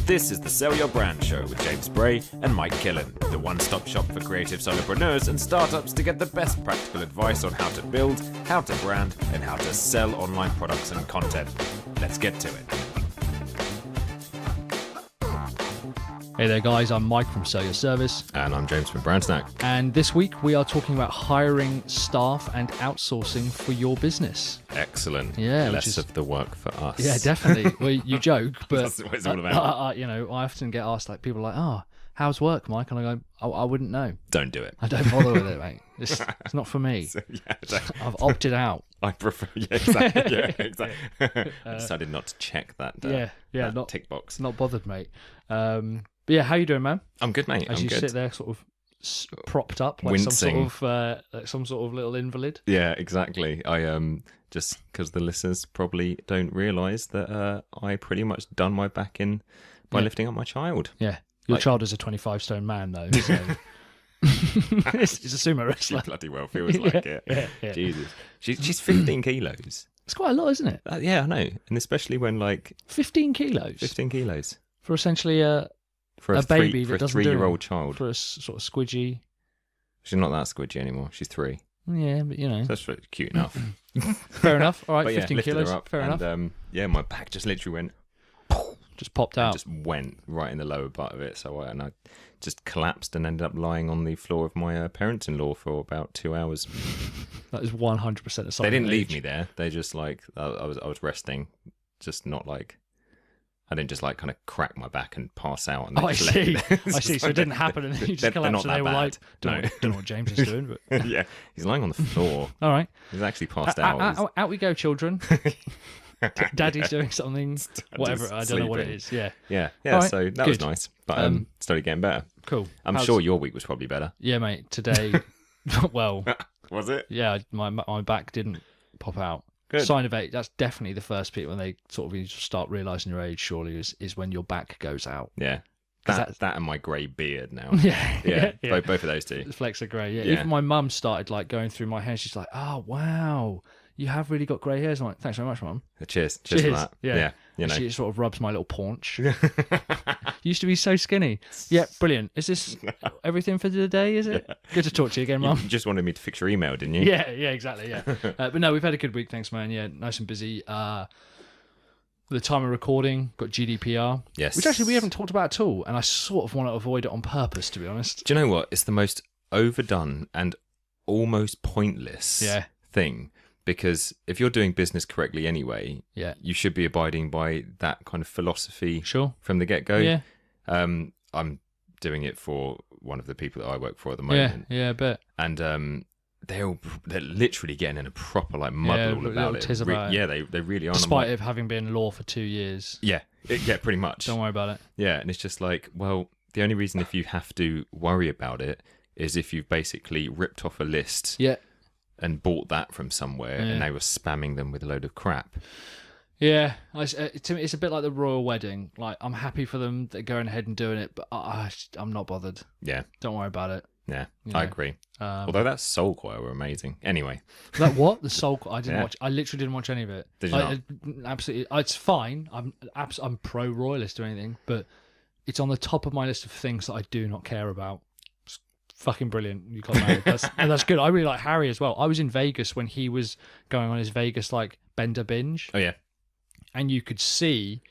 This is the Sell Your Brand Show with James Bray and Mike Killen, the one-stop shop for creative solopreneurs and startups to get the best practical advice on how to build, how to brand, and how to sell online products and content. Let's get to it. Hey there guys, I'm Mike from Sell Your Service. And I'm James from Brand Snack. And this week we are talking about hiring staff and outsourcing for your business. Excellent. Yeah, less of the work for us. Yeah, definitely. Well, you joke, but that's what it's all about. I often get asked, like, people are like, how's work, Mike? And I go, I wouldn't know. Don't do it. I don't bother with it, mate. It's not for me. So, I've opted out. I prefer, exactly. I decided not to check that, that tick box. Not bothered, mate. But yeah, how you doing, man? I'm good, mate. As you sit there, sort of propped up, like wincing. some sort of little invalid. Yeah, exactly. I just because the listeners probably don't realise that I pretty much done my back in by lifting up my child. Yeah, your child is a 25-stone man, though. So. He's a sumo wrestler. He bloody well feels like it. Yeah. Jesus, she's 15 kilos. It's quite a lot, isn't it? Yeah, I know, and especially when 15 kilos. 15 kilos for essentially a baby that doesn't 3-year-old child. For a sort of squidgy. She's not that squidgy anymore. She's 3. Yeah, but that's cute enough. Fair enough. All right, but 15 kilos. Her up Fair enough. My back just literally went. Just popped out. Just went right in the lower part of it. So I just collapsed and ended up lying on the floor of my parents-in-law for about 2 hours. That is 100% a sign. They didn't leave me there. They just I was resting, just not I didn't just kind of crack my back and pass out. And I see. I see. So it didn't happen, and you just collapsed, and they were like, "Don't know what James is doing." But yeah, he's lying on the floor. All right, he's actually passed out. Out we go, children. Daddy's doing something, whatever. I don't know what it is. Yeah. Right. So that was nice, but started getting better. Cool. I'm sure your week was probably better. Yeah, mate. Today, well, was it? Yeah, my back didn't pop out. Good. Sign of age. That's definitely the first bit when they sort of start realising your age. Surely is when your back goes out. Yeah. That and my grey beard now. Yeah. Both of those two. The flecks are grey. Yeah. Even my mum started going through my hair. She's like, "Oh wow, you have really got grey hairs." I'm like, "Thanks very much, Mum." Cheers for that. Yeah. She sort of rubs my little paunch. Used to be so skinny. Yeah, brilliant. Is this everything for the day, is it? Yeah. Good to talk to you again, Mum. You just wanted me to fix your email, didn't you? Yeah, exactly, yeah. But no, we've had a good week, thanks, man. Yeah, nice and busy. The time of recording, got GDPR. Yes. Which actually we haven't talked about at all, and I sort of want to avoid it on purpose, to be honest. Do you know what? It's the most overdone and almost pointless thing. Because if you're doing business correctly anyway, you should be abiding by that kind of philosophy from the get-go. Yeah. I'm doing it for one of the people that I work for at the moment. Yeah, I bet. And they're literally getting in a proper muddle about it. Yeah, they really are. Despite it having been law for 2 years. Yeah, pretty much. Don't worry about it. Yeah, and it's just well, the only reason if you have to worry about it is if you've basically ripped off a list. Yeah. And bought that from somewhere, and they were spamming them with a load of crap. Yeah, to me, it's a bit like the royal wedding. I'm happy for them. They're going ahead and doing it, but I'm not bothered. Yeah, don't worry about it. Yeah, I agree. Although that Soul Choir were amazing. Anyway, that what the Soul Choir? I didn't watch. I literally didn't watch any of it. Did you not? Absolutely, it's fine. I'm pro royalist or anything, but it's on the top of my list of things that I do not care about. Fucking brilliant. You got married. That's good. I really like Harry as well. I was in Vegas when he was going on his Vegas bender binge. Oh yeah. And you could see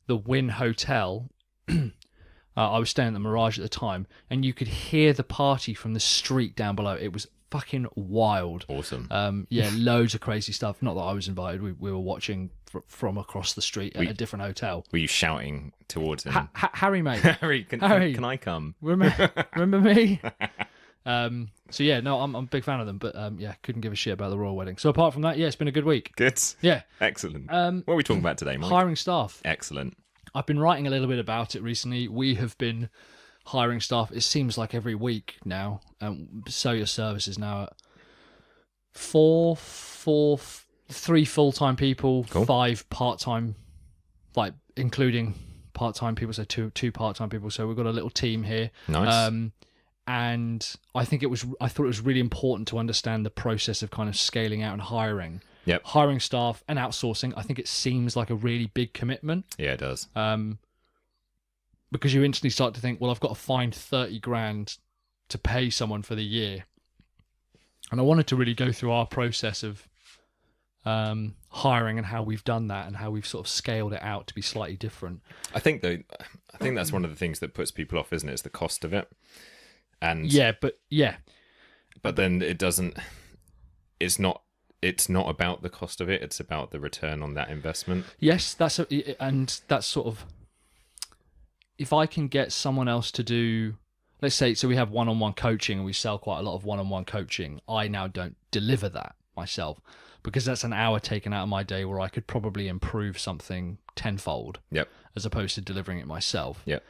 the Wynn Hotel. I was staying at the Mirage at the time, and you could hear the party from the street down below. It was fucking wild. Awesome. Loads of crazy stuff. Not that I was invited. We were watching from across the street at a different hotel. Were you shouting towards him? Harry, mate. Harry, can I come? Remember me? So yeah, no, I'm a big fan of them, but couldn't give a shit about the royal wedding. So apart from that, it's been a good week. Good. Yeah. Excellent. What are we talking about today, Mike? Hiring staff. Excellent. I've been writing a little bit about it recently. We have been hiring staff. It seems like every week now. Sell Your Service is now at 3 full-time people, cool. 5 part-time, including part-time people, so two part-time people. So we've got a little team here. Nice. And I thought it was really important to understand the process of kind of scaling out and hiring. Yep. Hiring staff and outsourcing. I think it seems like a really big commitment. Yeah, it does. because you instantly start to think, well, I've got to find 30 grand to pay someone for the year. And I wanted to really go through our process of hiring and how we've done that and how we've sort of scaled it out to be slightly different. I think that's one of the things that puts people off, isn't it? It's the cost of it. And but then it doesn't. It's not about the cost of it. It's about the return on that investment. Yes, that's sort of, if I can get someone else to do, let's say, so we have one-on-one coaching and we sell quite a lot of one-on-one coaching. I now don't deliver that myself because that's an hour taken out of my day where I could probably improve something tenfold. Yep. As opposed to delivering it myself. Yep.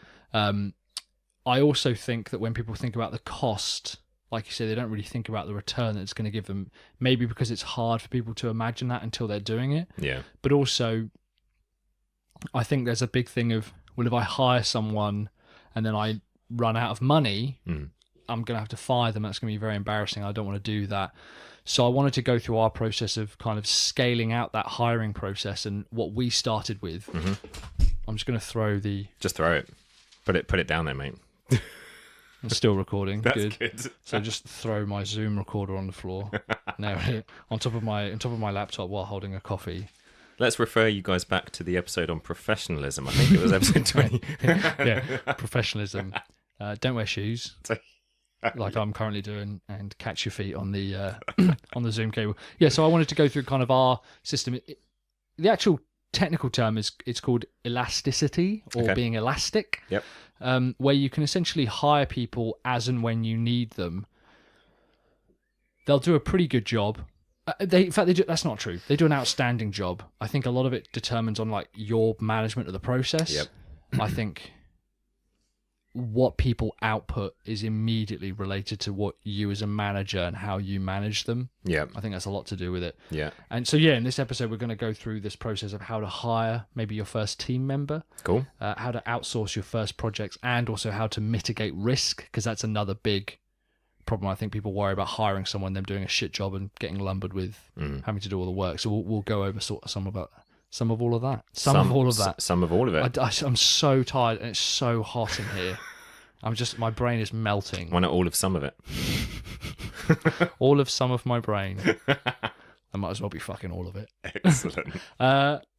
I also think that when people think about the cost, like you say, they don't really think about the return that it's going to give them, maybe because it's hard for people to imagine that until they're doing it. Yeah. But also, I think there's a big thing of, well, if I hire someone and then I run out of money, I'm going to have to fire them. That's going to be very embarrassing. I don't want to do that. So I wanted to go through our process of kind of scaling out that hiring process and what we started with. I'm just going to throw the... Just throw it. Put it down there, mate. I'm still recording. That's good. So just throw my Zoom recorder on the floor. Now on top of my laptop while holding a coffee. Let's refer you guys back to the episode on professionalism. I think it was episode 20. Yeah, professionalism. Don't wear shoes, like I'm currently doing, and catch your feet on the on the Zoom cable. Yeah, so I wanted to go through kind of our system. The actual technical term is it's called elasticity or being elastic. Yep. Where you can essentially hire people as and when you need them. They'll do a pretty good job. They do. That's not true. They do an outstanding job. I think a lot of it determines on like your management of the process. Yep. I think what people output is immediately related to what you as a manager and how you manage them. Yeah. I think that's a lot to do with it. Yeah. And so, in this episode, we're going to go through this process of how to hire maybe your first team member. Cool. How to outsource your first projects, and also how to mitigate risk, because that's another big problem. I think people worry about hiring someone, them doing a shit job and getting lumbered with having to do all the work. So we'll go over sort of some of all of that. Some of all of it. I'm so tired and it's so hot in here. My brain is melting. Why not all of some of it? All of some of my brain. I might as well be fucking all of it. Excellent.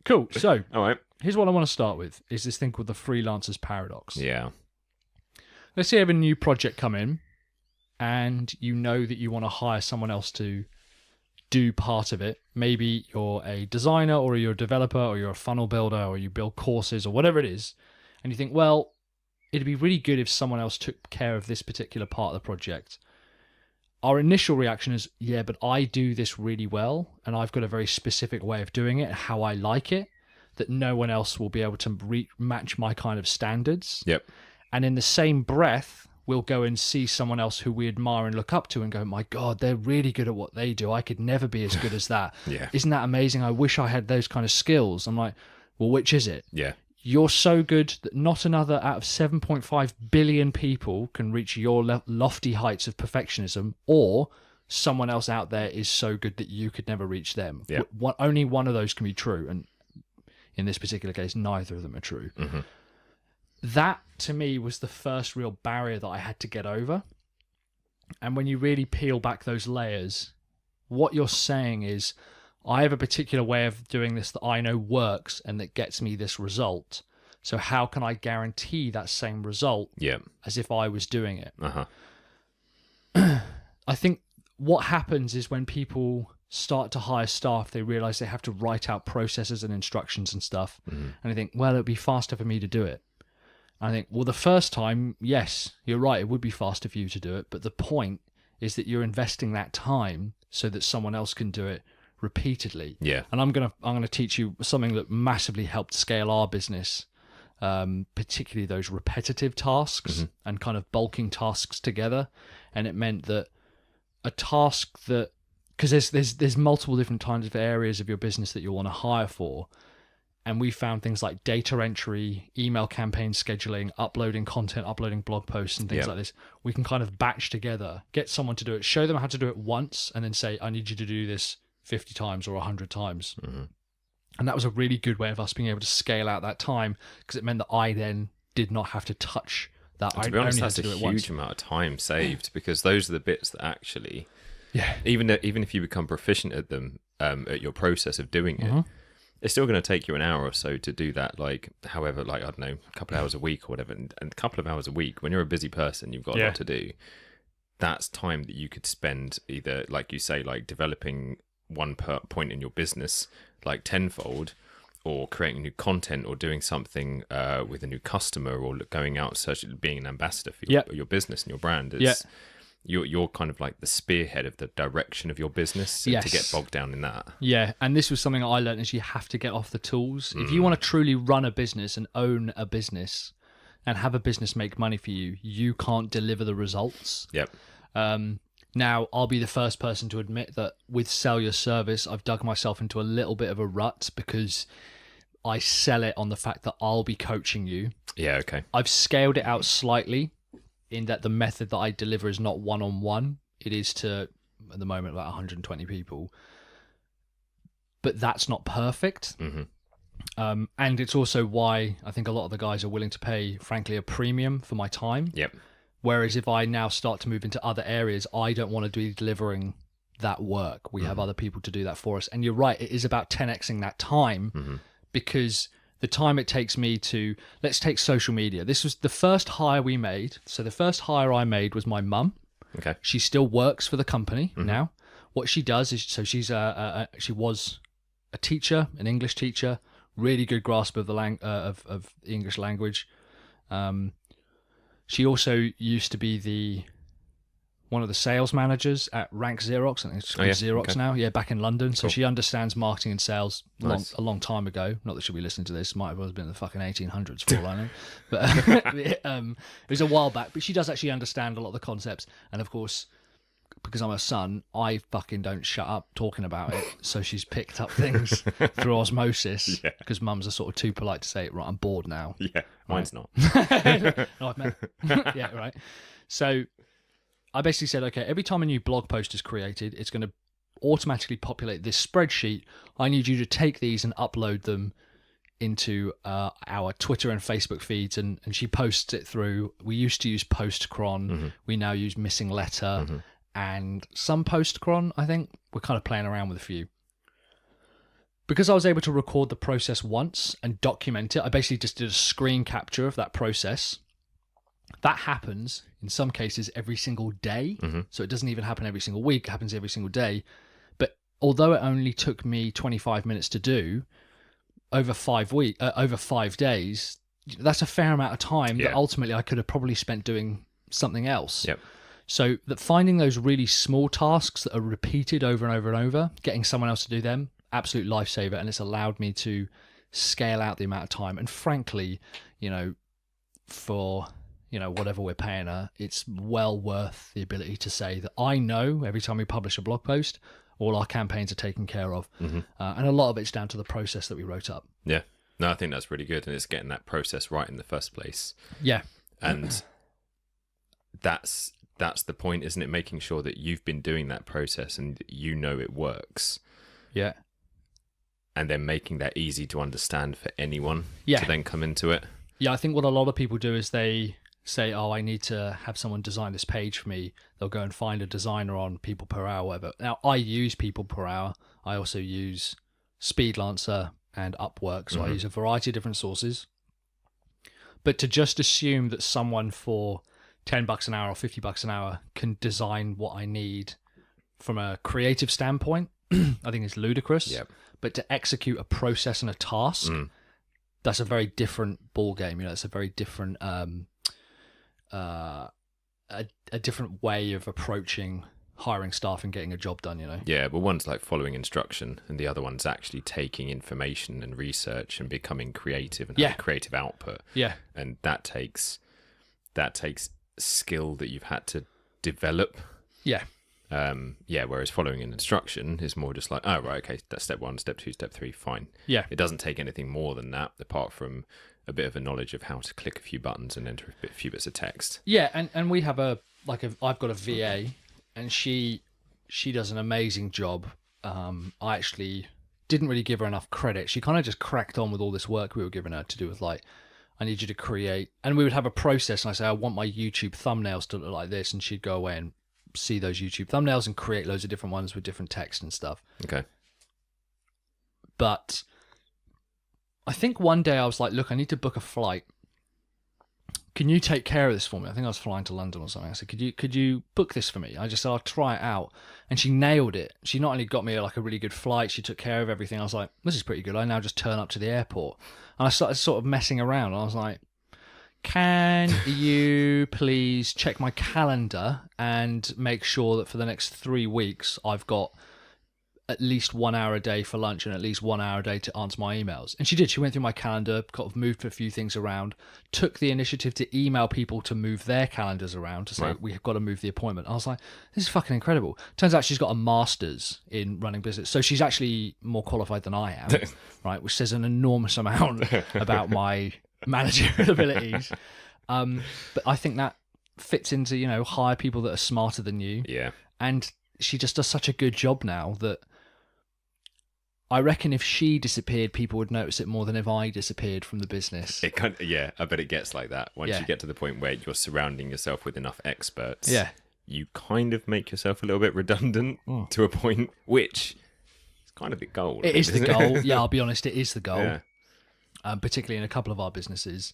Cool. So, all right. Here's what I want to start with, is this thing called the freelancer's paradox. Yeah. Let's say you have a new project come in and you know that you want to hire someone else to do part of it. Maybe you're a designer or you're a developer or you're a funnel builder or you build courses or whatever it is. And you think, well, it'd be really good if someone else took care of this particular part of the project. Our initial reaction is, yeah, but I do this really well and I've got a very specific way of doing it, how I like it, that no one else will be able to match my kind of standards. Yep. And in the same breath, we'll go and see someone else who we admire and look up to and go, my God, they're really good at what they do. I could never be as good as that. Yeah. Isn't that amazing? I wish I had those kind of skills. I'm like, well, which is it? Yeah. You're so good that not another out of 7.5 billion people can reach your lofty heights of perfectionism, or someone else out there is so good that you could never reach them. Yeah. Only one of those can be true. And in this particular case, neither of them are true. Mm-hmm. That, to me, was the first real barrier that I had to get over. And when you really peel back those layers, what you're saying is, I have a particular way of doing this that I know works and that gets me this result. So how can I guarantee that same result as if I was doing it? Uh-huh. I think what happens is when people start to hire staff, they realize they have to write out processes and instructions and stuff. Mm-hmm. And I think, well, it'd be faster for me to do it. I think, well, the first time, yes, you're right, it would be faster for you to do it. But the point is that you're investing that time so that someone else can do it repeatedly. Yeah. And I'm gonna teach you something that massively helped scale our business, particularly those repetitive tasks and kind of bulking tasks together. And it meant that a task that, because there's multiple different kinds of areas of your business that you want to hire for. And we found things like data entry, email campaign scheduling, uploading content, uploading blog posts and things like this. We can kind of batch together, get someone to do it, show them how to do it once, and then say, I need you to do this 50 times or 100 times. Mm-hmm. And that was a really good way of us being able to scale out that time, because it meant that I then did not have to touch that. And to be honest, that's a huge amount of time saved, because those are the bits that actually, even if you become proficient at them, at your process of doing it, it's still going to take you an hour or so to do that. Like, however, like, I don't know, a couple of hours a week or whatever. And a couple of hours a week, when you're a busy person, you've got a lot to do. That's time that you could spend either, like you say, like developing one point in your business, like tenfold, or creating new content, or doing something with a new customer, or going out searching, being an ambassador for your business and your brand. You're kind of like the spearhead of the direction of your business, to get bogged down in that. Yeah, and this was something I learned, is you have to get off the tools. If you want to truly run a business and own a business and have a business make money for you, you can't deliver the results. Yep. Now, I'll be the first person to admit that with Sell Your Service, I've dug myself into a little bit of a rut, because I sell it on the fact that I'll be coaching you. Yeah, okay. I've scaled it out slightly, in that the method that I deliver is not one-on-one. It is to, at the moment, about 120 people. But that's not perfect. And it's also why I think a lot of the guys are willing to pay, frankly, a premium for my time. Yep. Whereas if I now start to move into other areas, I don't want to be delivering that work. We have other people to do that for us. And you're right, it is about 10xing that time, because the time it takes me to, let's take social media. This was the first hire we made. So the first hire I made was my mum. Okay. She still works for the company now. What she does is, so she was a teacher, an English teacher, really good grasp of the of the English language. She also used to be one of the sales managers at Rank Xerox. I think it's called Xerox now. Yeah, back in London. So she understands marketing and sales a long time ago. Not that she'll be listening to this. Might have well been in the fucking 1800s for all I know. But it was a while back. But she does actually understand a lot of the concepts. And of course, because I'm her son, I fucking don't shut up talking about it. So she's picked up things through osmosis, because mum's are sort of too polite to say it. Right, I'm bored now. Yeah, mine's not. No, I've met. Yeah, right. So I basically said, okay, every time a new blog post is created, it's going to automatically populate this spreadsheet. I need you to take these and upload them into our Twitter and Facebook feeds, and she posts it through. We used to use Postcron. We now use Missing Letter and some Postcron, I think. We're kind of playing around with a few. Because I was able to record the process once and document it, I basically just did a screen capture of that process. That happens, in some cases, every single day. So it doesn't even happen every single week. It happens every single day. But although it only took me 25 minutes to do, over 5 days, that's a fair amount of time that ultimately I could have probably spent doing something else. Yep. So that finding those really small tasks that are repeated over and over and over, getting someone else to do them, absolute lifesaver. And it's allowed me to scale out the amount of time. And frankly, for whatever we're paying her, it's well worth the ability to say that I know every time we publish a blog post, all our campaigns are taken care of. And a lot of it's down to the process that we wrote up. Yeah. No, I think that's really good. And it's getting that process right in the first place. Yeah. And that's the point, isn't it? Making sure that you've been doing that process and you know it works. Yeah. And then making that easy to understand for anyone to then come into it. Yeah, I think what a lot of people do is they say, oh, I need to have someone design this page for me. They'll go and find a designer on People Per Hour, whatever. Now, I use People Per Hour. I also use Freelancer and Upwork. So I use a variety of different sources. But to just assume that someone for $10 an hour or $50 an hour can design what I need from a creative standpoint, I think it's ludicrous. Yep. But to execute a process and a task, that's a very different ball game. It's a very different a different way of approaching hiring staff and getting a job done. Yeah, but one's like following instruction, and the other one's actually taking information and research and becoming creative and having creative output. Yeah, and that takes skill that you've had to develop. Yeah. Whereas following an instruction is more just like, oh, right, okay, that's step 1, step 2, step 3, fine. Yeah. It doesn't take anything more than that, apart from a bit of a knowledge of how to click a few buttons and enter a few bits of text. Yeah, and we have I've got a VA, and she does an amazing job. I actually didn't really give her enough credit. She kind of just cracked on with all this work we were giving her to do with I need you to create, and we would have a process, and I say, I want my YouTube thumbnails to look like this, and she'd go away and see those YouTube thumbnails and create loads of different ones with different text and stuff. Okay. But I think one day I was like, look, I need to book a flight. Can you take care of this for me? I think I was flying to London or something. I said, could you book this for me? I just said, I'll try it out. And she nailed it. She not only got me like a really good flight, she took care of everything. I was like, this is pretty good. I now just turn up to the airport. And I started sort of messing around. I was like, can you please check my calendar and make sure that for the next 3 weeks, I've got at least 1 hour a day for lunch and at least 1 hour a day to answer my emails. And she did. She went through my calendar, kind of moved a few things around, took the initiative to email people to move their calendars around to say, we've got to move the appointment. I was like, this is fucking incredible. Turns out she's got a master's in running business. So she's actually more qualified than I am, right? Which says an enormous amount about my managerial abilities. But I think that fits into, you know, hire people that are smarter than you. Yeah. And she just does such a good job now that I reckon if she disappeared, people would notice it more than if I disappeared from the business. It kind of, yeah, I bet it gets like that. Once you get to the point where you're surrounding yourself with enough experts, you kind of make yourself a little bit redundant to a point, which is kind of the goal. It is the goal. Yeah, I'll be honest, it is the goal. Yeah. Particularly in a couple of our businesses.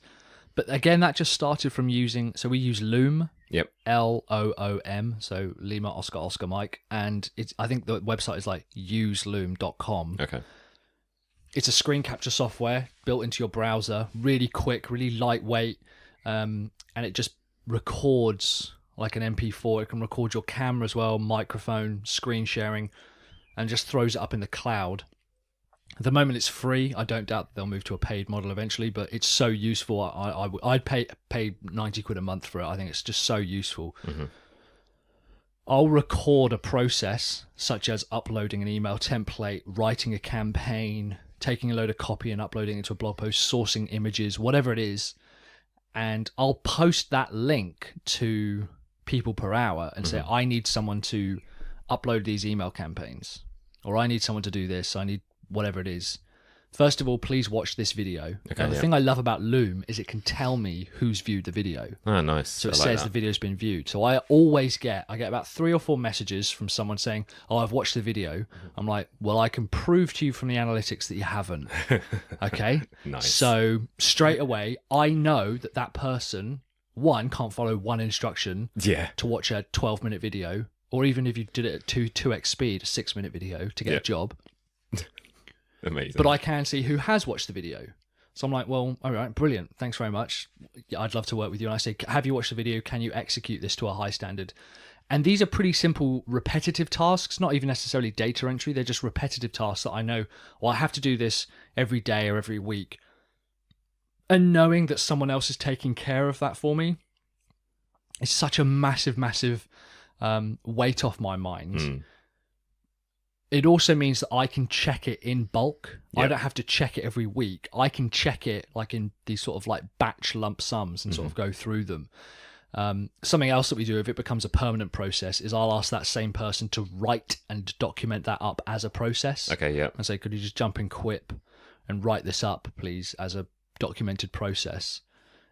But again, that just started from using, so we use Loom. Yep. Loom, so Lima, Oscar, Mike. And it's, I think the website is like useloom.com. Okay. It's a screen capture software built into your browser, really quick, really lightweight. And it just records like an MP4. It can record your camera as well, microphone, screen sharing, and just throws it up in the cloud. At the moment, it's free. I don't doubt they'll move to a paid model eventually, but it's so useful. I'd pay 90 quid a month for it. I think it's just so useful. Mm-hmm. I'll record a process such as uploading an email template, writing a campaign, taking a load of copy and uploading it to a blog post, sourcing images, whatever it is. And I'll post that link to people per hour and say, I need someone to upload these email campaigns, or I need someone to do this. I need whatever it is. First of all, please watch this video. Okay, the thing I love about Loom is it can tell me who's viewed the video. Oh, nice. So it says the video's been viewed. So I get about 3 or 4 messages from someone saying, oh, I've watched the video. I'm like, well, I can prove to you from the analytics that you haven't. Okay? Nice. So straight away, I know that that person, one, can't follow one instruction to watch a 12-minute video, or even if you did it at 2x speed, a 6-minute video to get a job. Amazing. But I can see who has watched the video. So I'm like, well, all right, brilliant. Thanks very much. I'd love to work with you. And I say, have you watched the video? Can you execute this to a high standard? And these are pretty simple, repetitive tasks, not even necessarily data entry. They're just repetitive tasks that I know, well, I have to do this every day or every week. And knowing that someone else is taking care of that for me is such a massive, massive weight off my mind. It also means that I can check it in bulk. Yep. I don't have to check it every week. I can check it like in these sort of like batch lump sums and sort of go through them. Something else that we do if it becomes a permanent process is I'll ask that same person to write and document that up as a process. Okay, yeah. And say, could you just jump in Quip and write this up, please, as a documented process?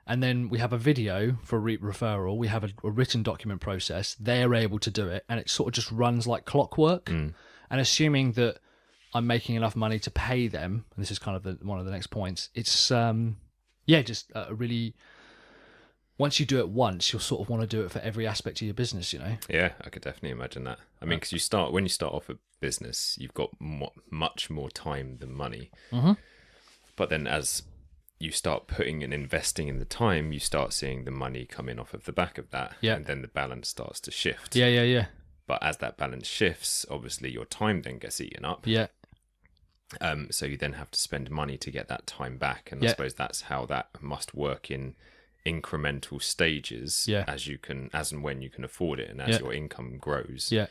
And then we have a video for referral. We have a written document process. They're able to do it, and it sort of just runs like clockwork. And assuming that I'm making enough money to pay them, and this is kind of one of the next points, it's, just a really, once you do it once, you'll sort of want to do it for every aspect of your business, you know? Yeah, I could definitely imagine that. I mean, because when you start off a business, you've got much more time than money. Mm-hmm. But then as you start putting and investing in the time, you start seeing the money come in off of the back of that. Yeah. And then the balance starts to shift. Yeah. But as that balance shifts, obviously your time then gets eaten up. Yeah. So you then have to spend money to get that time back. And I suppose that's how that must work in incremental stages as and when you can afford it and as your income grows. Yeah.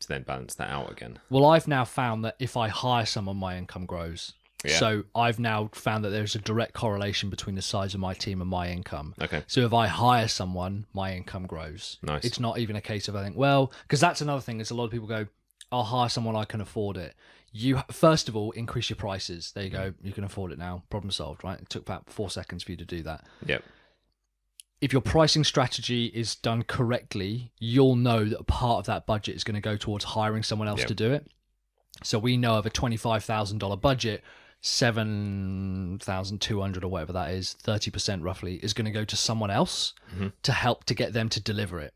To then balance that out again. Well, I've now found that if I hire someone, my income grows. Yeah. So I've now found that there's a direct correlation between the size of my team and my income. Okay. So if I hire someone, my income grows. Nice. It's not even a case of I think, well, because that's another thing is a lot of people go, I'll hire someone, I can afford it. You first of all increase your prices. There you go. You can afford it now. Problem solved, right? It took about 4 seconds for you to do that. Yep. If your pricing strategy is done correctly, you'll know that a part of that budget is going to go towards hiring someone else to do it. So we know of a $25,000 budget, 7,200 or whatever that is, 30% roughly, is going to go to someone else to help to get them to deliver it.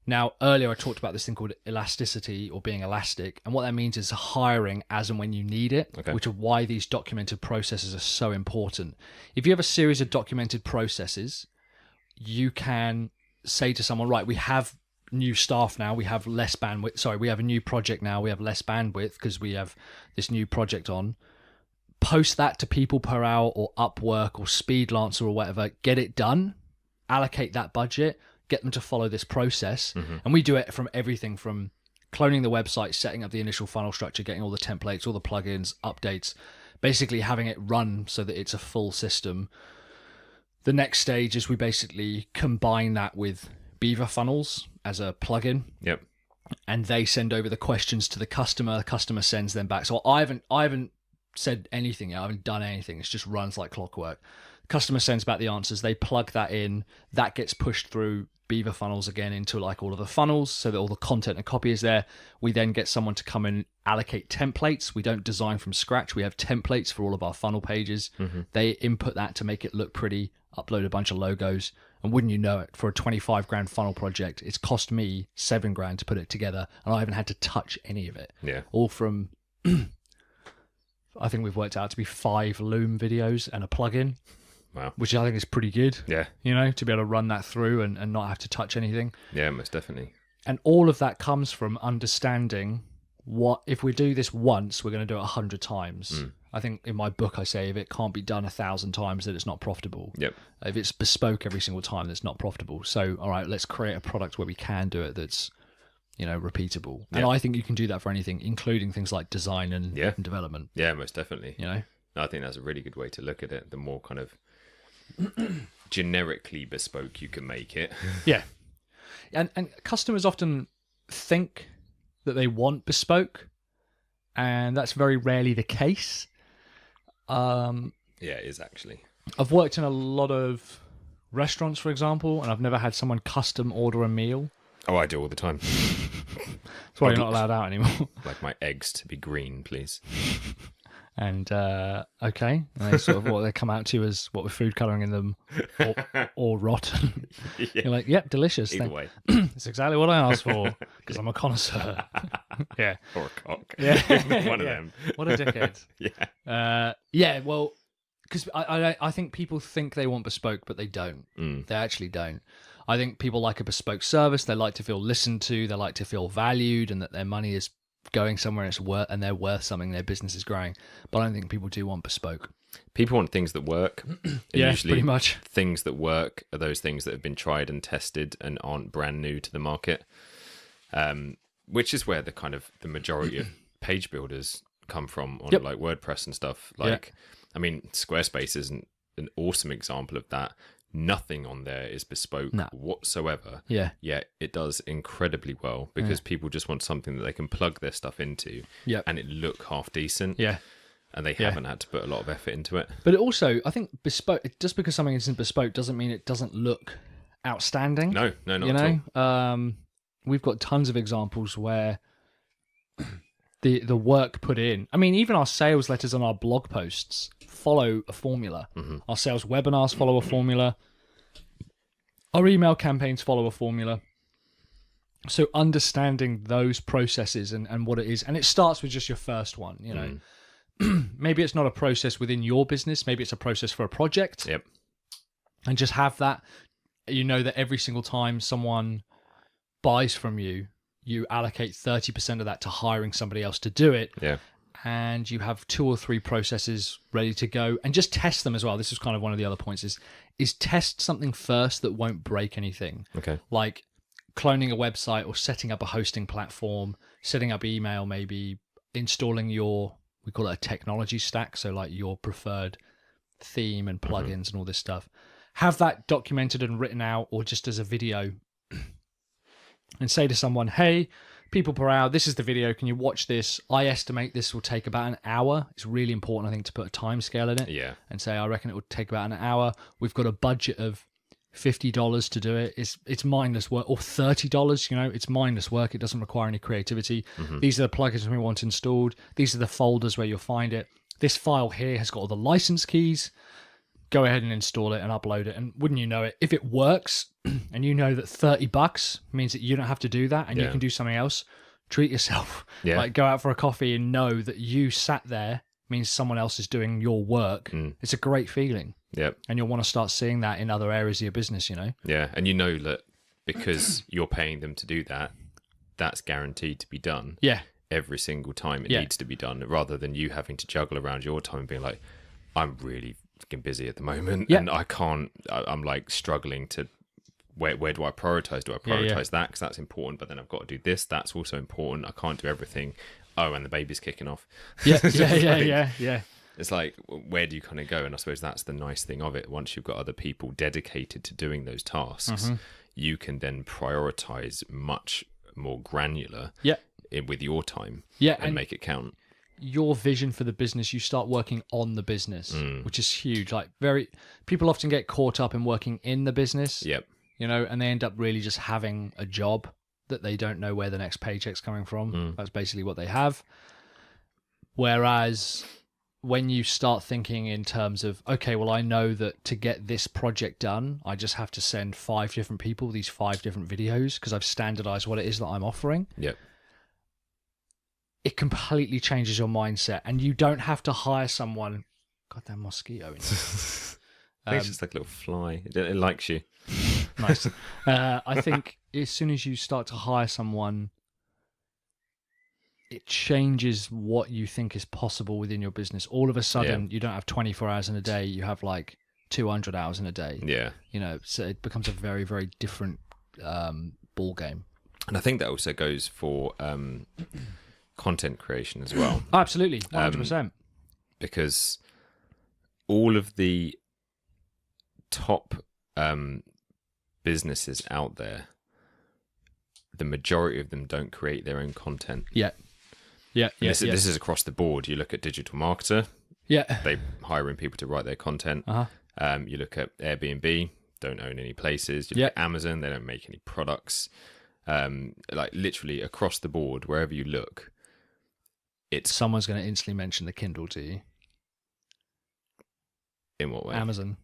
Now, earlier I talked about this thing called elasticity or being elastic. And what that means is hiring as and when you need it, which are why these documented processes are so important. If you have a series of documented processes, you can say to someone, right, we have new staff now, we have less bandwidth. Sorry, we have a new project now, we have less bandwidth because we have this new project on. Post that to people per hour or Upwork or Speedlancer or whatever, get it done, allocate that budget, get them to follow this process. And we do it from everything from cloning the website, setting up the initial funnel structure, getting all the templates, all the plugins, updates, basically having it run so that it's a full system. The next stage is we basically combine that with Beaver funnels as a plugin. Yep. And they send over the questions to the customer sends them back. So I haven't said anything yet. I haven't done anything. It just runs like clockwork. Customer sends back the answers. They plug that in. That gets pushed through Beaver funnels again into like all of the funnels so that all the content and copy is there. We then get someone to come and allocate templates. We don't design from scratch. We have templates for all of our funnel pages. They input that to make it look pretty, upload a bunch of logos. And wouldn't you know it, for a 25 grand funnel project, it's cost me 7 grand to put it together. And I haven't had to touch any of it. Yeah. All from, I think we've worked out to be 5 Loom videos and a plugin. Wow. Which I think is pretty good. Yeah. You know, to be able to run that through and not have to touch anything. Yeah, most definitely. And all of that comes from understanding what, if we do this once, we're going to do it 100 times. I think in my book I say if it can't be done 1,000 times, that it's not profitable. Yep. If it's bespoke every single time, that's not profitable. So, all right, let's create a product where we can do it that's, you know, repeatable. Yep. And I think you can do that for anything, including things like design and development. Yeah, most definitely. You know? I think that's a really good way to look at it. The more kind of generically bespoke you can make it. Yeah. And customers often think that they want bespoke, and that's very rarely the case. Yeah, it is actually. I've worked in a lot of restaurants, for example, and I've never had someone custom order a meal. Oh, I do all the time. That's why you're not allowed out anymore. Like my eggs to be green, please. And okay, and they sort of what they come out to as what with food colouring in them, or rotten. You're like, yep, delicious. Either way, it's exactly what I asked for because I'm a connoisseur. Yeah, or a cock. Yeah, One of them. What a dickhead. Yeah. Yeah. Well, because I think people think they want bespoke, but they don't. They actually don't. I think people like a bespoke service. They like to feel listened to. They like to feel valued, and that their money is going somewhere and they're worth something, their business is growing. But I don't think people do want bespoke. People want things that work. Yeah, usually pretty much. Things that work are those things that have been tried and tested and aren't brand new to the market, which is where the majority of page builders come from on like WordPress and stuff. Like, I mean, Squarespace is an awesome example of that. Nothing on there is bespoke whatsoever. Yeah. Yet it does incredibly well because people just want something that they can plug their stuff into and it look half decent. Yeah. And they haven't had to put a lot of effort into it. But it also, I think bespoke, just because something isn't bespoke doesn't mean it doesn't look outstanding. No, not at all. We've got tons of examples where the work put in. I mean, even our sales letters and our blog posts follow a formula. Our sales webinars follow a formula. Our email campaigns follow a formula. So understanding those processes and what it is, and it starts with just your first one, you know. Maybe it's not a process within your business, maybe it's a process for a project. Yep. And just have that, you know, that every single time someone buys from you, you allocate 30% of that to hiring somebody else to do it. Yeah. And you have 2 or 3 processes ready to go, and just test them as well. This is kind of one of the other points is test something first that won't break anything. Okay. Like cloning a website or setting up a hosting platform, setting up email, maybe installing we call it a technology stack. So like your preferred theme and plugins and all this stuff. Have that documented and written out, or just as a video, and say to someone, hey, people per hour. This is the video. Can you watch this? I estimate this will take about an hour. It's really important, I think, to put a time scale in it. Yeah. And say, I reckon it would take about an hour. We've got a budget of $50 to do it. It's mindless work, or $30. You know, it's mindless work. It doesn't require any creativity. These are the plugins we want installed. These are the folders where you'll find it. This file here has got all the license keys. Go ahead and install it and upload it. And wouldn't you know it, if it works and you know that $30 means that you don't have to do that and you can do something else, treat yourself. Like, go out for a coffee and know that you sat there means someone else is doing your work. It's a great feeling. Yep. And you'll want to start seeing that in other areas of your business, you know? Yeah. And you know that because you're paying them to do that, that's guaranteed to be done. Yeah. Every single time it needs to be done, rather than you having to juggle around your time and being like, I'm really fucking busy at the moment and I can't, I'm like struggling to, where do I prioritize? Do I prioritize that because that's important, but then I've got to do this, that's also important. I can't do everything. Oh, and the baby's kicking off. Yeah. It's like, where do you kind of go? And I suppose that's the nice thing of it. Once you've got other people dedicated to doing those tasks, you can then prioritize much more granular with your time and make it count. Your vision for the business, you start working on the business, which is huge. Like, people often get caught up in working in the business, you know, and they end up really just having a job that they don't know where the next paycheck's coming from. That's basically what they have. Whereas when you start thinking in terms of, okay, well, I know that to get this project done, I just have to send 5 different people these 5 different videos because I've standardized what it is that I'm offering. It completely changes your mindset, and you don't have to hire someone. Goddamn mosquito in here. It's just like a little fly. It likes you. Nice. I think as soon as you start to hire someone, it changes what you think is possible within your business. All of a sudden, you don't have 24 hours in a day. You have like 200 hours in a day. Yeah. You know, so it becomes a very, very different ball game. And I think that also goes for content creation as well. Absolutely, 100%. Because all of the top businesses out there, the majority of them don't create their own content. This is across the board. You look at digital marketer. They hire in people to write their content. You look at Airbnb, don't own any places. You look at Amazon, they don't make any products. Like literally across the board, wherever you look, someone's going to instantly mention the Kindle to you. In what way? Amazon.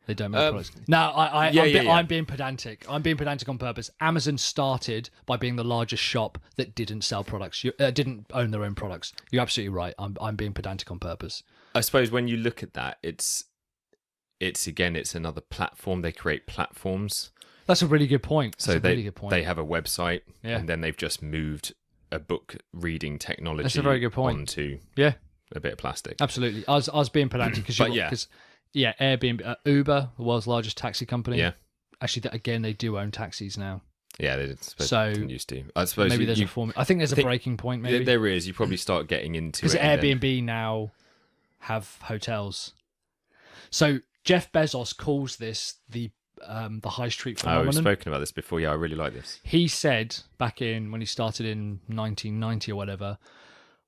They don't make products. No, I'm being pedantic. I'm being pedantic on purpose. Amazon started by being the largest shop that didn't sell products. Didn't own their own products. You're absolutely right. I'm being pedantic on purpose. I suppose when you look at that, it's another platform. They create platforms. That's a really good point. They have a website, and then they've just moved a book reading technology. That's a very good point. Onto a bit of plastic. Absolutely. I was being pedantic because Airbnb, Uber, the world's largest taxi company. Yeah. Actually, again, they do own taxis now. Yeah, they didn't used to. I suppose maybe there's a form. I think there's a breaking point. Maybe there is. You probably start getting into it because Airbnb now have hotels. So Jeff Bezos calls this the high street phenomenon. We've spoken about this before. Yeah, I really like this. He said back when he started in 1990 or whatever,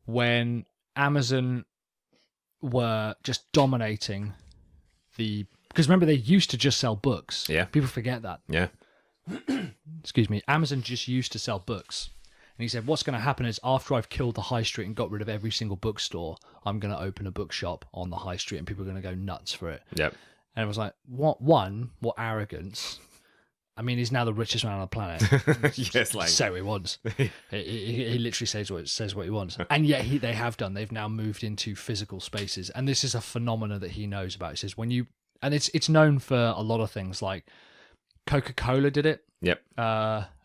when Amazon were just dominating because remember, they used to just sell books. Yeah. People forget that. Yeah. Excuse me. Amazon just used to sell books. And he said, what's going to happen is after I've killed the high street and got rid of every single bookstore, I'm going to open a bookshop on the high street and people are going to go nuts for it. Yep. And it was like, what arrogance. I mean, he's now the richest man on the planet. Yes, like say what he wants. he literally says what he wants. And yet they have done. They've now moved into physical spaces. And this is a phenomenon that he knows about. He says it's known for a lot of things, like Coca-Cola did it. Yep.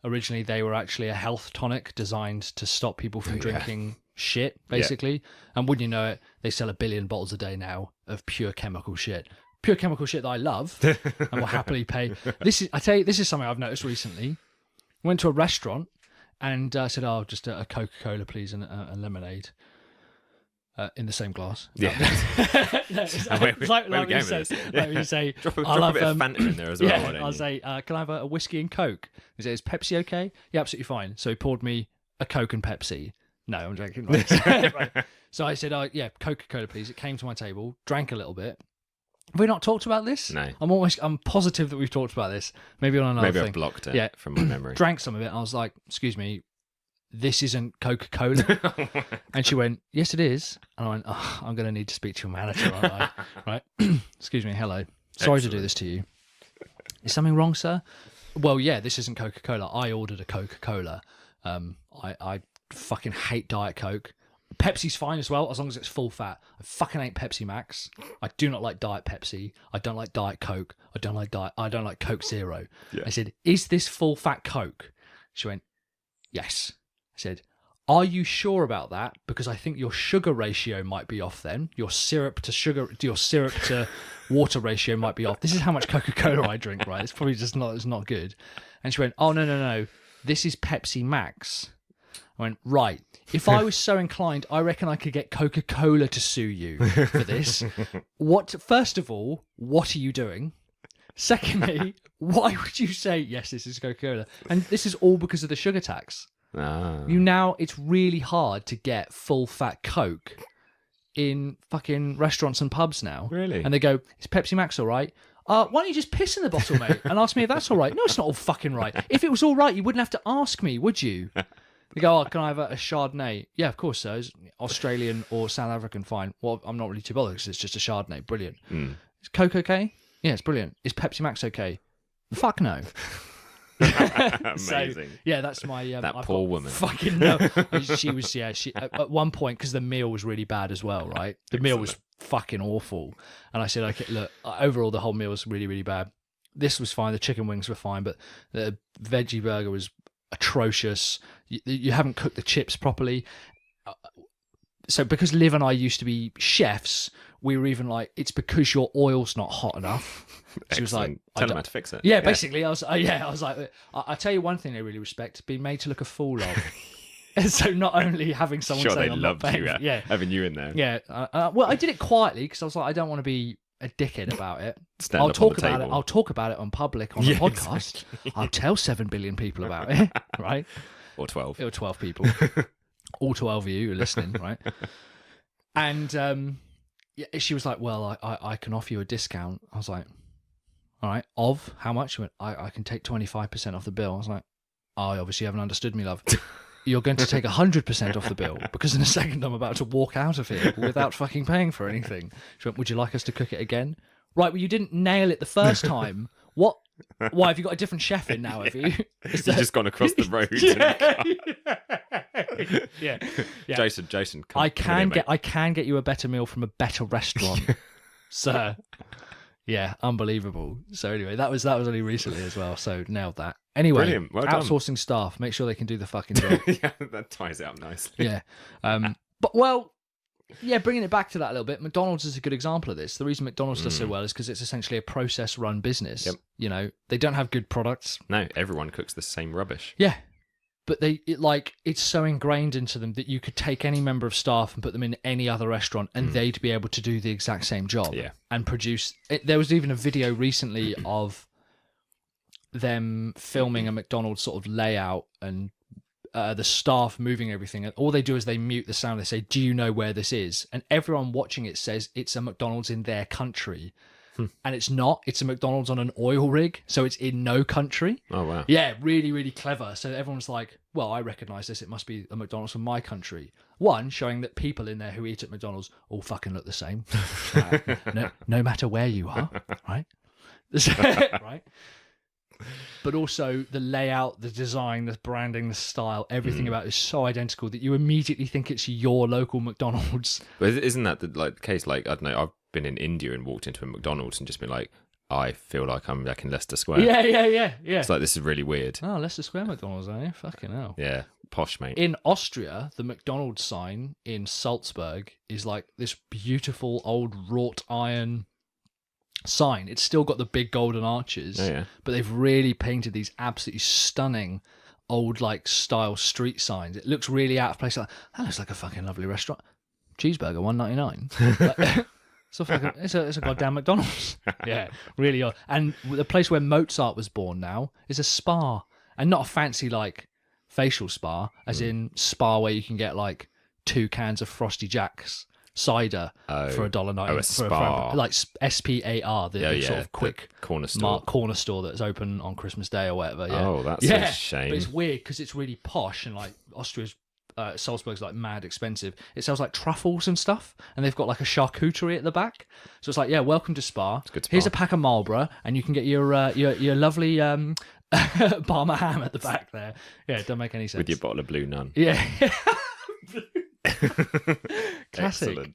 Originally, they were actually a health tonic designed to stop people from drinking shit, basically. Yep. And wouldn't you know it, they sell 1 billion bottles a day now of pure chemical shit. Pure chemical shit that I love and will happily pay. This is something I've noticed recently. Went to a restaurant and said, "Oh, just a Coca-Cola, please, and a lemonade." in the same glass. Yeah. No, it's Where we like going you with say, this? like you say, Drop a I'll bit of have, Fanta in there as well. why yeah, don't I'll you? say, can I have a whiskey and Coke? He says, is Pepsi okay? Yeah, absolutely fine. So he poured me a Coke and Pepsi. No, I'm drinking. Right. So I said, yeah, Coca-Cola, please. It came to my table, drank a little bit. Have we not talked about this? No. I'm positive that we've talked about this. Maybe on another Maybe thing. I've blocked it Yeah. from my memory. Drank some of it. I was like, excuse me, this isn't Coca-Cola. And she went, yes, it is. And I went, oh, I'm going to need to speak to your manager, aren't I? Right. Excuse me. Hello. Sorry to do this to you. Is something wrong, sir? Well, yeah, this isn't Coca-Cola. I ordered a Coca-Cola. I fucking hate Diet Coke. Pepsi's fine as well, as long as it's full fat. I fucking hate Pepsi Max. I do not like Diet Pepsi. I don't like Diet Coke. I don't like Coke Zero. Yeah. I said, is this full fat Coke? She went, yes. I said, are you sure about that? Because I think your sugar ratio might be off then. Your syrup to water ratio might be off. This is how much Coca-Cola I drink, right? It's probably just not, it's not good. And she went, oh, no. This is Pepsi Max. I went, right. If I was so inclined, I reckon I could get Coca-Cola to sue you for this. First of all, what are you doing? Secondly, why would you say, yes, this is Coca-Cola? And this is all because of the sugar tax. Ah. It's really hard to get full fat Coke in fucking restaurants and pubs now. Really? And they go, is Pepsi Max all right? Why don't you just piss in the bottle, mate, and ask me if that's all right? No, it's not all fucking right. If it was all right, you wouldn't have to ask me, would you? They go, oh, can I have a Chardonnay? Yeah, of course, sir. Is Australian or South African, fine. Well, I'm not really too bothered because it's just a Chardonnay. Brilliant. Is Coke okay? Yeah, it's brilliant. Is Pepsi Max okay? Fuck no. Amazing. So, yeah, that's my... that I've poor got woman. Fucking no. She was, she at one point, because the meal was really bad as well, right? The meal was fucking awful. And I said, okay, look, overall, the whole meal was really, really bad. This was fine. The chicken wings were fine, but the veggie burger was atrocious. You haven't cooked the chips properly. So because Liv and I used to be chefs, we were even like, it's because your oil's not hot enough. She was like, tell them how to fix it. Yeah, basically, I was like, I tell you one thing they really respect: being made to look a fool of. And so not only having someone Sure, saying they I'm loved not paying, you, yeah, having you in there. yeah. Well, I did it quietly because I was like, I don't want to be a dickhead about it. Stand I'll up talk on the about table. it. I'll talk about it on public on the podcast. Exactly. I'll tell 7 billion people about it, right? Or 12. Or 12 people. All 12 of you are listening, right? And yeah, she was like, well, I can offer you a discount. I was like, all right, of how much? She went, I can take 25% off the bill. I was like, oh, obviously you haven't understood me, love. You're going to take 100% off the bill because in a second I'm about to walk out of here without fucking paying for anything. She went, would you like us to cook it again? Right, well, you didn't nail it the first time. What? Why, have you got a different chef in now, have you? You've just gone across the road. Yeah. Jason, come I can here, get you a better meal from a better restaurant, sir. Yeah, unbelievable. So anyway, that was only recently as well. So nailed that. Anyway, Brilliant. Well done. outsourcing staff, make sure they can do the fucking job. Yeah, that ties it up nicely. Yeah. But well, yeah, bringing it back to that a little bit, McDonald's is a good example of this. The reason McDonald's does so well is because it's essentially a process-run business. Yep. You know, they don't have good products. No, everyone cooks the same rubbish. Yeah. But it's so ingrained into them that you could take any member of staff and put them in any other restaurant and they'd be able to do the exact same job. Yeah. And produce. There was even a video recently of them filming a McDonald's sort of layout and the staff moving everything. And all they do is they mute the sound. They say, do you know where this is? And everyone watching it says it's a McDonald's in their country. And it's not. It's a McDonald's on an oil rig, so it's in no country. Oh, wow. Yeah, really, really clever. So everyone's like, well, I recognise this. It must be a McDonald's from my country. One, showing that people in there who eat at McDonald's all fucking look the same. No matter where you are, right? Right? But also the layout, the design, the branding, the style, everything about it is so identical that you immediately think it's your local McDonald's. But isn't that the case? Like, I don't know, I've been in India and walked into a McDonald's and just been like, I feel like I'm back in Leicester Square. Yeah. It's like, this is really weird. Oh, Leicester Square McDonald's, are you? Fucking hell. Yeah, posh, mate. In Austria, the McDonald's sign in Salzburg is like this beautiful old wrought iron sign. It's still got the big golden arches, but they've really painted these absolutely stunning old like style street signs. It looks really out of place. Like, that looks like a fucking lovely restaurant. cheeseburger, $1.99. It's a goddamn McDonald's. Yeah, really odd. And the place where Mozart was born now is a spa, and not a fancy like facial spa, as in spa where you can get like 2 cans of Frosty Jack's cider for $1.99. A spa, like SPAR, the sort of quick corner store that's open on Christmas Day or whatever. Yeah. Oh, that's a shame. But it's weird because it's really posh, and like Austria's. Salzburg's like mad expensive. It sells like truffles and stuff, and they've got like a charcuterie at the back. So it's like, yeah, welcome to Spa. It's a good spa. Here's a pack of Marlboro, and you can get your lovely Parma ham at the back there. Yeah, it don't make any sense. With your bottle of Blue Nun. Yeah. Classic.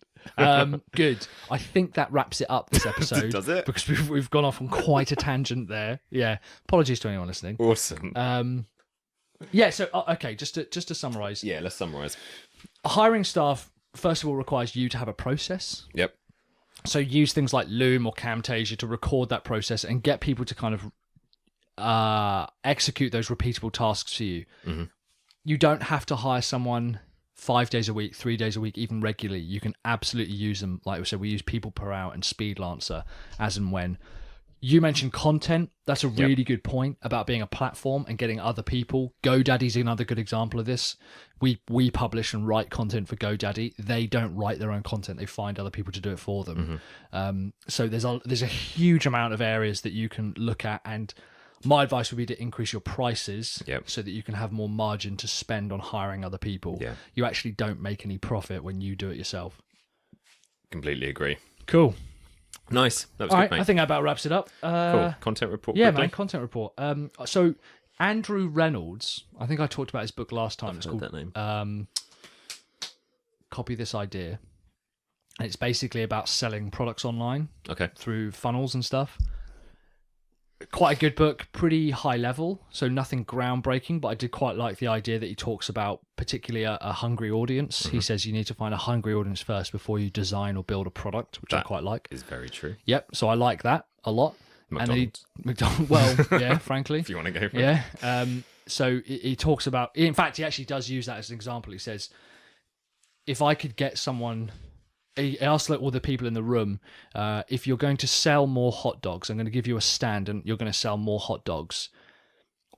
Good. I think that wraps it up this episode. Does it? Because we've gone off on quite a tangent there. Yeah. Apologies to anyone listening. Awesome. Yeah, so okay, just to summarize. Yeah, let's summarize. Hiring staff, first of all, requires you to have a process. Yep. So use things like Loom or Camtasia to record that process and get people to kind of execute those repeatable tasks for you. Mm-hmm. You don't have to hire someone 5 days a week, 3 days a week, even regularly. You can absolutely use them. Like we said, we use People Per Hour and Speedlancer as and when. You mentioned content. That's a really good point about being a platform and getting other people. GoDaddy's another good example of this. We publish and write content for GoDaddy. They don't write their own content. They find other people to do it for them. Mm-hmm. So there's a huge amount of areas that you can look at. And my advice would be to increase your prices so that you can have more margin to spend on hiring other people. Yeah. You actually don't make any profit when you do it yourself. Completely agree. Cool. Nice. That was all good, right, mate. I think that about wraps it up. Cool. Content report. Yeah, quickly. man, content report. So Andrew Reynolds, I think I talked about his book last time. It's called that name. Copy This Idea. And it's basically about selling products online through funnels and stuff. Quite a good book, pretty high level, so nothing groundbreaking, but I did quite like the idea that he talks about particularly a hungry audience. Mm-hmm. He says you need to find a hungry audience first before you design or build a product, which I quite like. Is very true. Yep, so I like that a lot. McDonald's. Well, yeah, frankly. If you want to go for it. Yeah. So he talks about, in fact, he actually does use that as an example. He says, if I could get someone... He asked all the people in the room, if you're going to sell more hot dogs, I'm going to give you a stand and you're going to sell more hot dogs.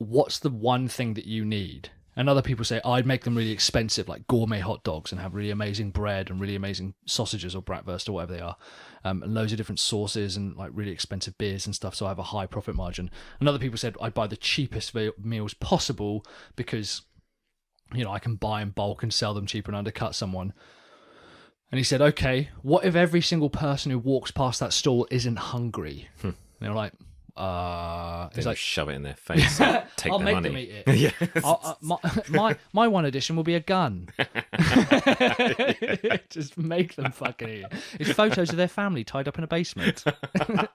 What's the one thing that you need? And other people say, I'd make them really expensive, like gourmet hot dogs, and have really amazing bread and really amazing sausages or bratwurst or whatever they are, and loads of different sauces and like really expensive beers and stuff, so I have a high profit margin. And other people said, I'd buy the cheapest meals possible because, you know, I can buy in bulk and sell them cheaper and undercut someone. And he said, okay, what if every single person who walks past that stall isn't hungry? And they're like, he's like, shove it in their face. Take I'll their make money. them eat it. My one addition will be a gun. Just make them fucking eat it. It's photos of their family tied up in a basement.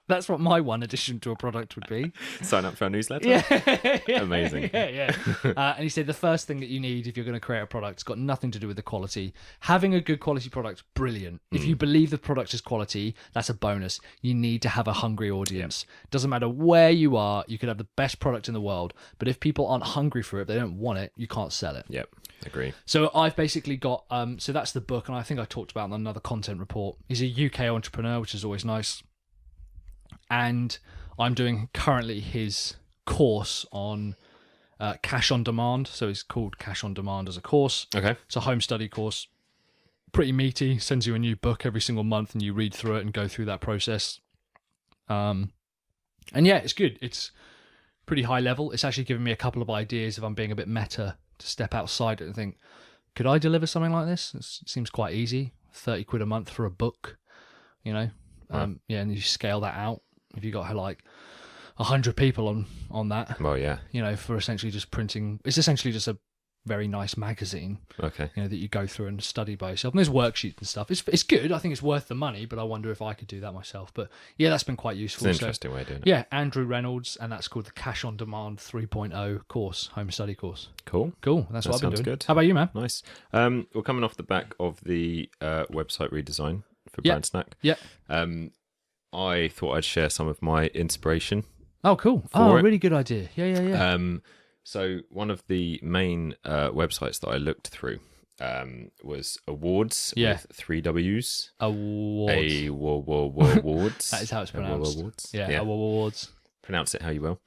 That's what my one addition to a product would be. Sign up for our newsletter. Yeah. Amazing. Yeah. And he said the first thing that you need if you're going to create a product, it's got nothing to do with the quality. Having a good quality product, brilliant. If you believe the product is quality, that's a bonus. You need to have a hungry audience. Doesn't matter where you are, you could have the best product in the world, but if people aren't hungry for it, they don't want it, you can't sell it. Yep, agree. So I've basically got so that's the book, and I think I talked about it on another content report. He's a UK entrepreneur, which is always nice, and I'm doing currently his course on cash on demand. So it's called Cash on Demand as a course. Okay, it's a home study course, pretty meaty. Sends you a new book every single month, and you read through it and go through that process. And yeah, it's good. It's pretty high level. It's actually given me a couple of ideas if I'm being a bit meta to step outside it and think, could I deliver something like this? It seems quite easy. 30 quid a month for a book, you know? Right. Yeah, and you scale that out. If you got like 100 people on that. Well, yeah. You know, for essentially just printing. It's essentially just a very nice magazine. Okay. You know, that you go through and study by yourself. And there's worksheets and stuff. It's good. I think it's worth the money, but I wonder if I could do that myself. But yeah, that's been quite useful. It's an interesting way of doing it. Yeah, Andrew Reynolds, and that's called the Cash on Demand 3.0 course, home study course. Cool. That's what I've been doing. Good. How about you, man? Nice. Well, coming off the back of the website redesign for Brand Snack. Yeah. I thought I'd share some of my inspiration. Oh, cool. Really good idea. Yeah. So one of the main websites that I looked through was awards Yeah. with 3 W's. Awards. Awards. That is how it's pronounced. Awards. Yeah, awards. Pronounce it how you will.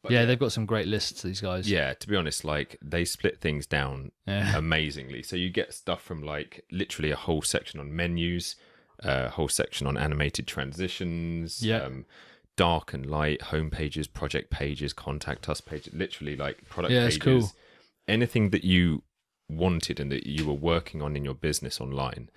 But Yeah, they've got some great lists, these guys. yeah, to be honest, like they split things down Yeah. amazingly. So you get stuff from like literally a whole section on menus, a whole section on animated transitions, Yeah. dark and light, home pages, project pages, contact us pages, literally like product Yeah, pages. it's cool. Anything that you wanted and that you were working on in your business online,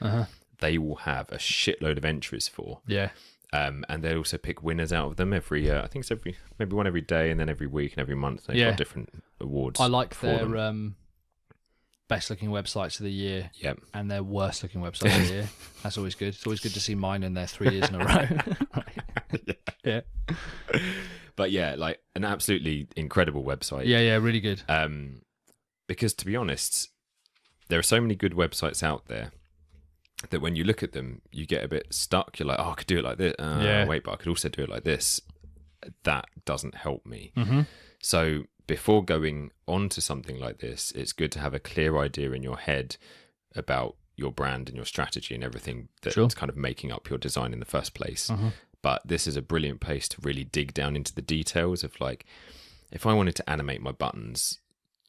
they will have a shitload of entries for. Yeah. And they also pick winners out of them every, I think it's maybe one every day, and then every week and every month they've got different awards. I like for their them. best looking websites of the year Yep. and their worst looking websites of the year. That's always good. It's always good to see mine in there 3 years in a row. Yeah. But yeah, like an absolutely incredible website. Yeah, really good. Because to be honest, there are so many good websites out there that when you look at them, you get a bit stuck. You're like, oh, I could do it like this. Wait, but I could also do it like this. That doesn't help me. So before going on to something like this, it's good to have a clear idea in your head about your brand and your strategy and everything that's kind of making up your design in the first place. But this is a brilliant place to really dig down into the details of like, if I wanted to animate my buttons,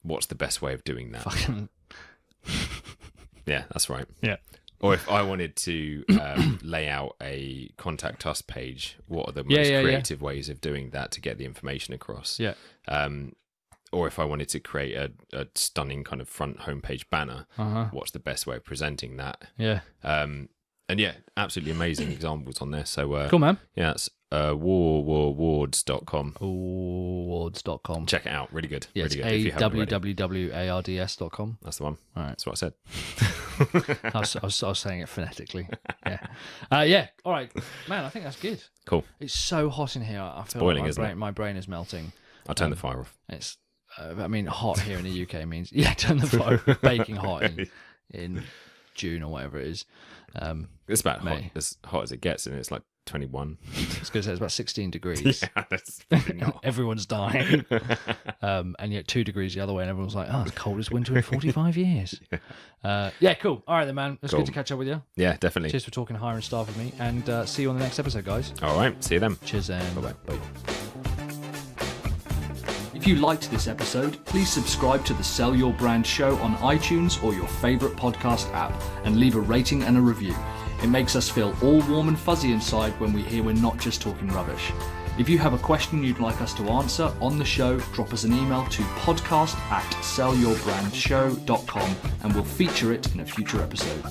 what's the best way of doing that? Yeah, that's right. Yeah. Or if I wanted to lay out a contact us page, what are the most creative ways of doing that to get the information across? Yeah. Or if I wanted to create a stunning kind of front homepage banner, what's the best way of presenting that? Yeah. And yeah, absolutely amazing examples on there. So cool, man. Yeah, it's warwards.com. Awards.com. Check it out. Really good. Yeah, really it's good. If you haven't already. awwards.com. That's the one. All right. That's what I said. I was saying it phonetically. Yeah. Yeah. All right, man. I think that's good. Cool. It's so hot in here. I feel boiling, like isn't it? my brain is melting. I'll turn the fire off. It's, I mean, hot here in the UK means turn the fire baking hot in June or whatever it is. It's about May. as hot as it gets, and it's like 21. I was going to say it's about 16 degrees. Yeah, that's probably not. Everyone's dying. And yet 2 degrees the other way, and everyone's like, oh, it's the coldest winter in 45 years. Yeah, cool. All right, then, man. It's good to catch up with you. Yeah, definitely. Cheers for talking hiring staff with me, and see you on the next episode, guys. All right. See you then. Cheers, and Bye-bye. bye. If you liked this episode, please subscribe to the Sell Your Brand show on iTunes or your favourite podcast app and leave a rating and a review. It makes us feel all warm and fuzzy inside when we hear we're not just talking rubbish. If you have a question you'd like us to answer on the show, drop us an email to podcast@sellyourbrandshow.com and we'll feature it in a future episode.